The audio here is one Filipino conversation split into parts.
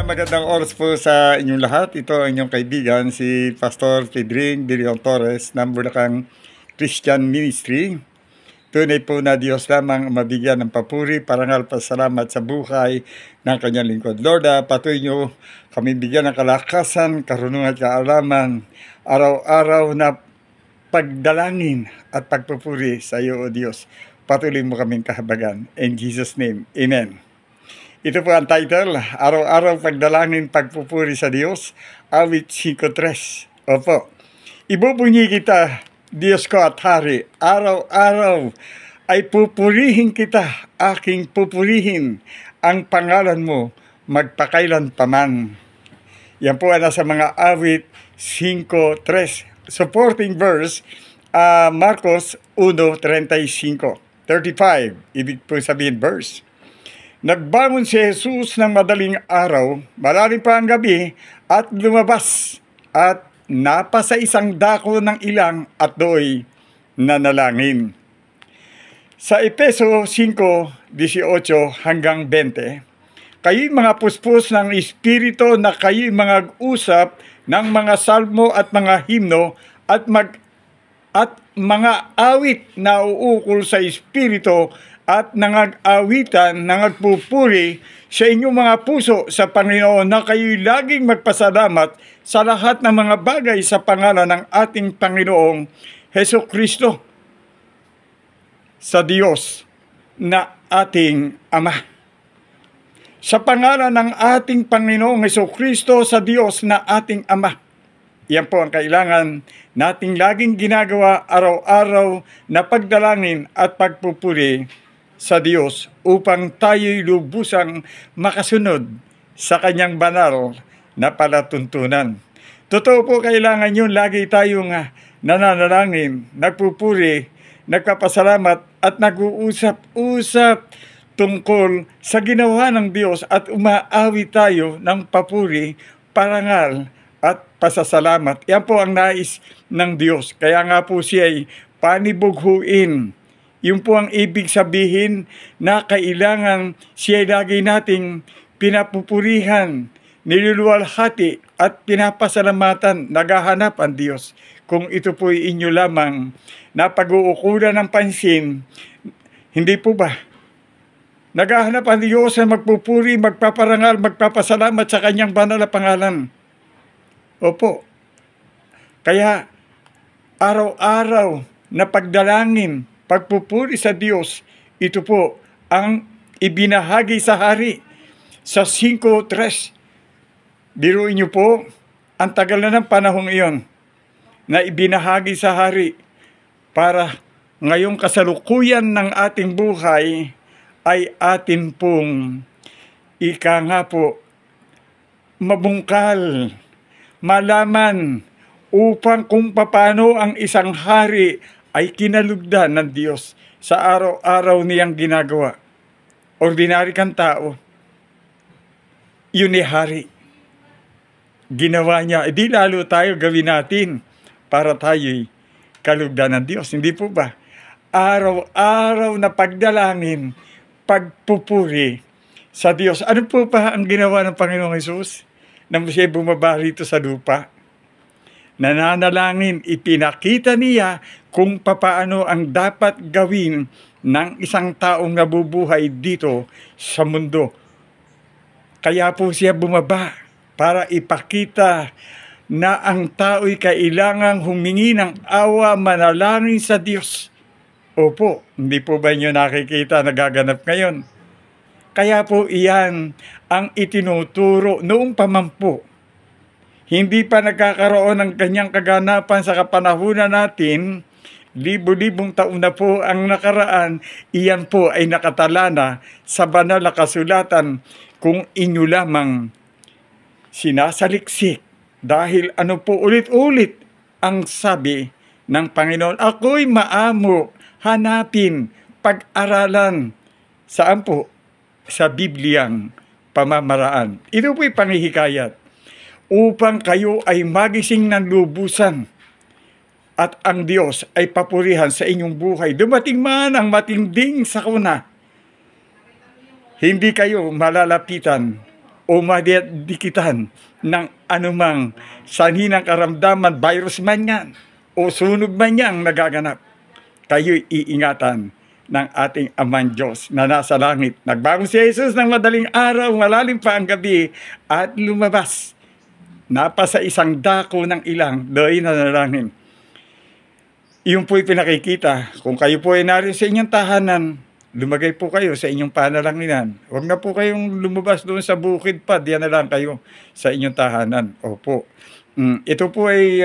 magandang oras po sa inyong lahat. Ito ang inyong kaibigan, si Pastor Pedring Dirion Torres ng Bulacan Christian Ministry. Tunay po na Diyos lamang mabigyan ng papuri, parangal, pasalamat sa buhay ng kanyang lingkod. Lord, patuloy nyo kami bigyan ng kalakasan, karunungan at kaalaman, araw-araw na pagdalangin at pagpupuri sa iyo, O Diyos. Patuloy mo kaming kahabagan. In Jesus' name, Amen. Ito po ang title, Araw-araw Pagdalangin, Pagpupuri sa Diyos, awit 5:3. Opo, ibubunyi kita, Diyos ko at Hari, araw-araw ay pupurihin kita, aking pupurihin ang pangalan mo, magpakailan paman. Yan po ay nasa mga awit 5:3. Supporting verse, Marcos 1:35. Ibig po sabihin verse. Nagbangon si Jesus ng madaling araw, malalim pa ang gabi, at lumabas at napasa isang dako ng ilang at do'y nanalangin. Sa Efeso 5:18 hanggang 20, kayo'y mga puspos ng Espiritu na kayo'y mga usap ng mga salmo at mga himno at mga awit na uukol sa Espiritu at nangag-awitan, nangagpupuri sa inyong mga puso sa Panginoon na kayo'y laging magpasalamat sa lahat ng mga bagay sa pangalan ng ating Panginoong Hesukristo sa Diyos na ating Ama. Sa pangalan ng ating Panginoong Hesukristo sa Diyos na ating Ama. Yan po ang kailangan nating laging ginagawa araw-araw na pagdalangin at pagpupuri sa Diyos upang tayo'y lubusang makasunod sa kanyang banal na palatuntunan. Totoo po, kailangan yun. Lagi tayong nananalangin, nagpupuri, nagpapasalamat at nag-uusap-usap tungkol sa ginawa ng Diyos at umaawi tayo ng papuri, parangal at pasasalamat. Yan po ang nais ng Diyos. Kaya nga po siya'y panibughuin. Yung po ang ibig sabihin na kailangan siya lagi nating pinapupurihan, niluluwalhati at pinapasalamatan, naghahanap ang Diyos. Kung ito po'y inyo lamang na pag-uukulan ng pansin, hindi po ba? Naghahanap ang Diyos na magpupuri, magpaparangal, magpapasalamat sa kanyang banal na pangalan. Opo. Kaya araw-araw na pagdalangin, pagpupuri sa Diyos, ito po ang ibinahagi sa hari sa 5:3. Biruin niyo po, ang tagal na ng panahong iyon na ibinahagi sa hari para ngayong kasalukuyan ng ating buhay ay atin pong ika nga po mabungkal, malaman upang kung paano ang isang hari ay kinalugdan ng Diyos sa araw-araw niyang ginagawa. Ordinary kang tao, yun ni hari. Ginawa niya, di lalo tayo gawin natin para tayo'y kalugdan ng Diyos. Hindi po ba? Araw-araw na pagdalangin, pagpupuri sa Diyos. Ano po pa ang ginawa ng Panginoong Hesus nang siya bumaba rito sa lupa? Nananalangin, ipinakita niya kung papaano ang dapat gawin ng isang taong nabubuhay dito sa mundo. Kaya po siya bumaba para ipakita na ang tao'y kailangang humingi ng awa, manalangin sa Diyos. Opo, hindi po ba inyo nakikita nagaganap ngayon? Kaya po iyan ang itinuturo noong pamampo. Hindi pa nagkakaroon ng kanyang kaganapan sa kapanahunan natin, libo-libong taon na po ang nakaraan, iyan po ay nakatala na sa banal na kasulatan kung inyo lamang sinasaliksik. Dahil ano po ulit-ulit ang sabi ng Panginoon, ako'y maamo, hanapin, pag-aralan. Saan po? Sa Bibliang pamamaraan. Ito po'y panghihikayat upang kayo ay magising ng lubusan at ang Diyos ay papurihan sa inyong buhay. Dumating man ang matinding sakuna, hindi kayo malalapitan o madikitan ng anumang saninang karamdaman, virus man yan, o sunog man yang nagaganap. Kayo'y iingatan ng ating Amang Diyos na nasa langit. Nagbagong si Jesus ng madaling araw, malalim pa ang gabi, at lumabas. Napasa isang dako ng ilang, doon nanalangin. Iyon po'y pinakikita. Kung kayo po ay narito sa inyong tahanan, lumagay po kayo sa inyong panalanginan. Huwag na po kayong lumabas doon sa bukid pa. Diyan na lang kayo sa inyong tahanan. Opo. Ito po ay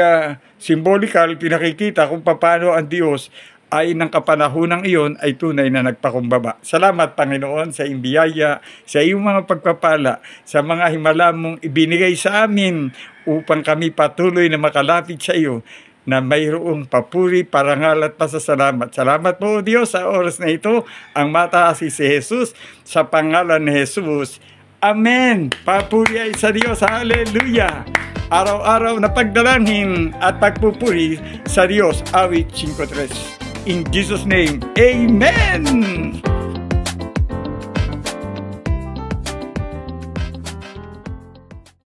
symbolical, pinakikita kung paano ang Diyos ay ng kapanahunang iyon ay tunay na nagpakumbaba. Salamat, Panginoon, sa iyong biyaya, sa iyong mga pagpapala, sa mga himala mong ibinigay sa amin upang kami patuloy na makalapit sa iyo na mayroong papuri, parangal at pasasalamat. Salamat po, Diyos, sa oras na ito. Ang mataas si Jesus, sa pangalan ni Jesus. Amen! Papuri ay sa Diyos. Hallelujah! Araw-araw na pagdalangin at pagpupuri sa Diyos. Awit 5:3. In Jesus' name, Amen!